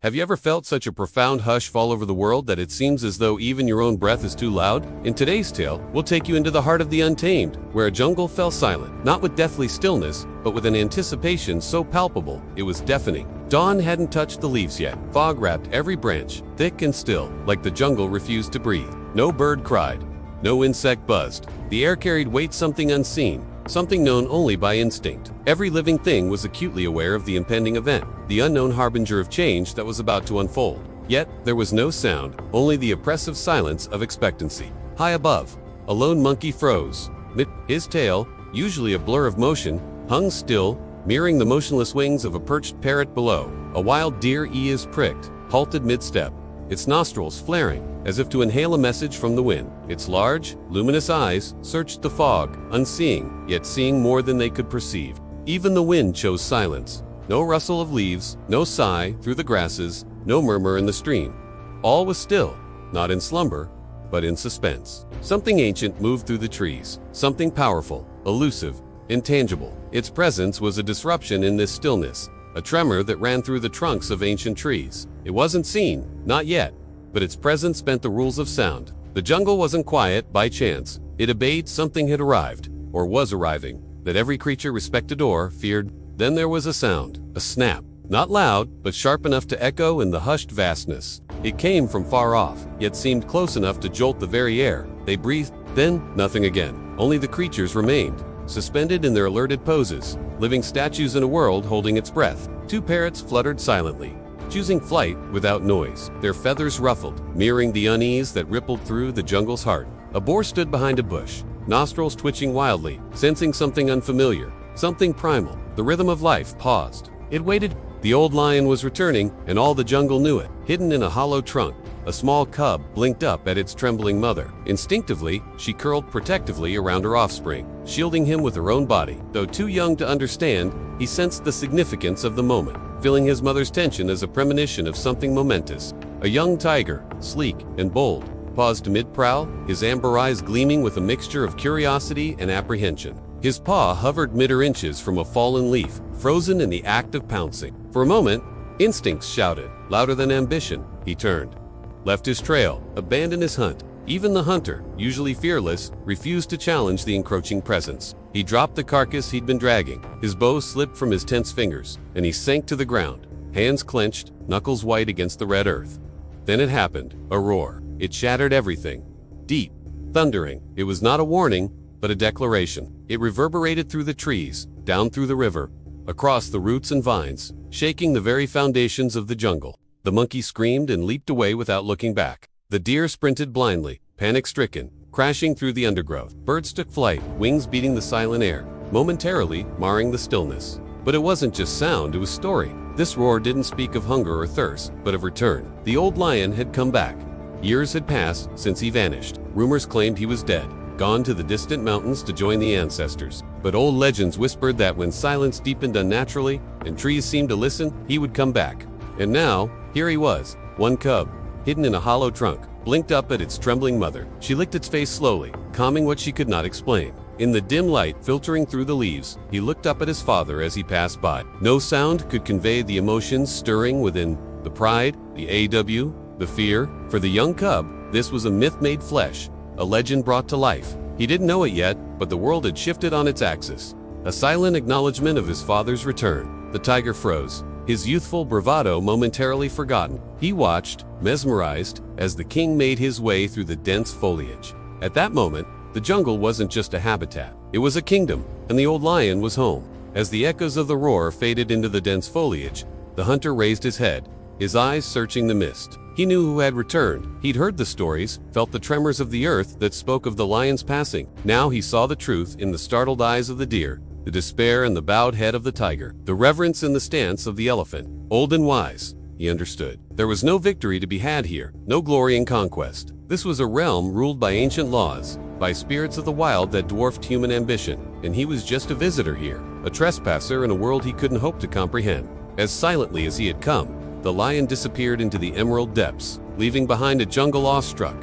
Have you ever felt such a profound hush fall over the world that it seems as though even your own breath is too loud? In today's tale, we'll take you into the heart of the untamed, where a jungle fell silent, not with deathly stillness, but with an anticipation so palpable it was deafening. Dawn hadn't touched the leaves yet. Fog wrapped every branch, thick and still, like the jungle refused to breathe. No bird cried. No insect buzzed. The air carried weight, something unseen, something known only by instinct. Every living thing was acutely aware of the impending event, the unknown harbinger of change that was about to unfold. Yet, there was no sound, only the oppressive silence of expectancy. High above, a lone monkey froze. His tail, usually a blur of motion, hung still, mirroring the motionless wings of a perched parrot below. A wild deer, ears pricked, halted mid-step, its nostrils flaring, as if to inhale a message from the wind. Its large, luminous eyes searched the fog, unseeing, yet seeing more than they could perceive. Even the wind chose silence. No rustle of leaves, no sigh through the grasses, no murmur in the stream. All was still, not in slumber, but in suspense. Something ancient moved through the trees, something powerful, elusive, intangible. Its presence was a disruption in this stillness, a tremor that ran through the trunks of ancient trees. It wasn't seen, not yet, but its presence bent the rules of sound. The jungle wasn't quiet by chance. It obeyed something had arrived, or was arriving, that every creature respected or feared. Then there was a sound, a snap, not loud, but sharp enough to echo in the hushed vastness. It came from far off, yet seemed close enough to jolt the very air. They breathed, then nothing again. Only the creatures remained, suspended in their alerted poses, living statues in a world holding its breath. Two parrots fluttered silently, choosing flight without noise, their feathers ruffled, mirroring the unease that rippled through the jungle's heart. A boar stood behind a bush, nostrils twitching wildly, sensing something unfamiliar, something primal. The rhythm of life paused. It waited. The old lion was returning, and all the jungle knew it. Hidden in a hollow trunk, a small cub blinked up at its trembling mother. Instinctively, she curled protectively around her offspring, shielding him with her own body. Though too young to understand, he sensed the significance of the moment, feeling his mother's tension as a premonition of something momentous. A young tiger, sleek and bold, paused mid-prowl, his amber eyes gleaming with a mixture of curiosity and apprehension. His paw hovered inches from a fallen leaf, frozen in the act of pouncing. For a moment, instincts shouted, louder than ambition. He turned, left his trail, abandoned his hunt. Even the hunter, usually fearless, refused to challenge the encroaching presence. He dropped the carcass he'd been dragging. His bow slipped from his tense fingers, and he sank to the ground, hands clenched, knuckles white against the red earth. Then it happened, a roar. It shattered everything. Deep, thundering. It was not a warning, but a declaration. It reverberated through the trees, down through the river, across the roots and vines, shaking the very foundations of the jungle. The monkey screamed and leaped away without looking back. The deer sprinted blindly, panic-stricken, crashing through the undergrowth. Birds took flight, wings beating the silent air, momentarily marring the stillness. But it wasn't just sound, it was story. This roar didn't speak of hunger or thirst, but of return. The old lion had come back. Years had passed since he vanished. Rumors claimed he was dead, gone to the distant mountains to join the ancestors. But old legends whispered that when silence deepened unnaturally and trees seemed to listen, he would come back. And now, here he was, one cub, hidden in a hollow trunk, blinked up at its trembling mother. She licked its face slowly, calming what she could not explain. In the dim light filtering through the leaves, he looked up at his father as he passed by. No sound could convey the emotions stirring within, the pride, the fear. For the young cub, this was a myth made flesh, a legend brought to life. He didn't know it yet, but the world had shifted on its axis. A silent acknowledgement of his father's return. The tiger froze, his youthful bravado momentarily forgotten. He watched, mesmerized, as the king made his way through the dense foliage. At that moment, the jungle wasn't just a habitat. It was a kingdom, and the old lion was home. As the echoes of the roar faded into the dense foliage, the hunter raised his head, his eyes searching the mist. He knew who had returned. He'd heard the stories, felt the tremors of the earth that spoke of the lion's passing. Now he saw the truth in the startled eyes of the deer, the despair in the bowed head of the tiger, the reverence in the stance of the elephant. Old and wise, he understood. There was no victory to be had here, no glory in conquest. This was a realm ruled by ancient laws, by spirits of the wild that dwarfed human ambition, and he was just a visitor here, a trespasser in a world he couldn't hope to comprehend. As silently as he had come, the lion disappeared into the emerald depths, leaving behind a jungle awestruck,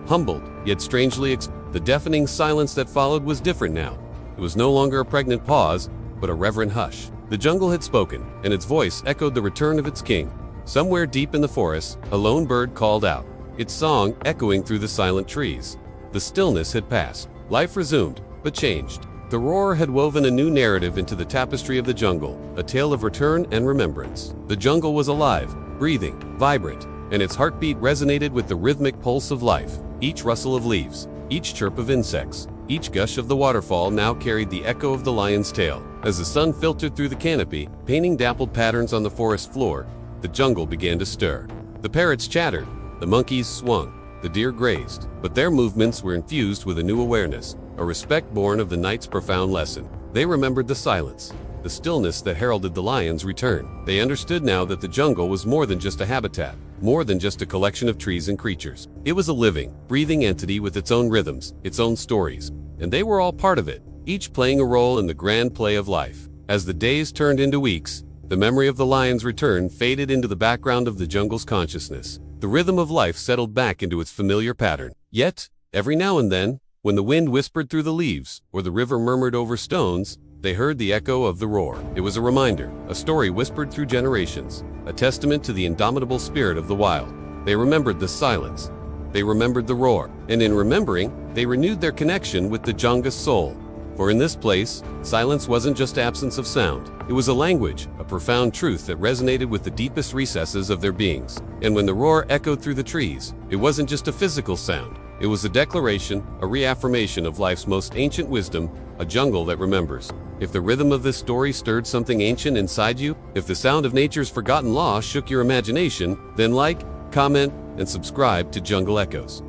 humbled, yet strangely the deafening silence that followed was different now. It was no longer a pregnant pause, but a reverent hush. The jungle had spoken, and its voice echoed the return of its king. Somewhere deep in the forest, a lone bird called out, its song echoing through the silent trees. The stillness had passed. Life resumed, but changed. The roar had woven a new narrative into the tapestry of the jungle, a tale of return and remembrance. The jungle was alive, breathing, vibrant, and its heartbeat resonated with the rhythmic pulse of life. Each rustle of leaves, each chirp of insects, each gush of the waterfall now carried the echo of the lion's tale. As the sun filtered through the canopy, painting dappled patterns on the forest floor, the jungle began to stir. The parrots chattered, the monkeys swung, the deer grazed, but their movements were infused with a new awareness, a respect born of the night's profound lesson. They remembered the silence, the stillness that heralded the lion's return. They understood now that the jungle was more than just a habitat, more than just a collection of trees and creatures. It was a living, breathing entity with its own rhythms, its own stories, and they were all part of it, each playing a role in the grand play of life. As the days turned into weeks, the memory of the lion's return faded into the background of the jungle's consciousness. The rhythm of life settled back into its familiar pattern. Yet, every now and then, when the wind whispered through the leaves, or the river murmured over stones, they heard the echo of the roar. It was a reminder, a story whispered through generations, a testament to the indomitable spirit of the wild. They remembered the silence. They remembered the roar. And in remembering, they renewed their connection with the Jungle's soul. For in this place, silence wasn't just absence of sound. It was a language, a profound truth that resonated with the deepest recesses of their beings. And when the roar echoed through the trees, it wasn't just a physical sound. It was a declaration, a reaffirmation of life's most ancient wisdom, a jungle that remembers. If the rhythm of this story stirred something ancient inside you, if the sound of nature's forgotten law shook your imagination, then like, comment, and subscribe to Jungle Echoes.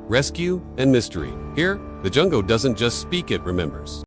Rescue and mystery. Here, the jungle doesn't just speak, it remembers.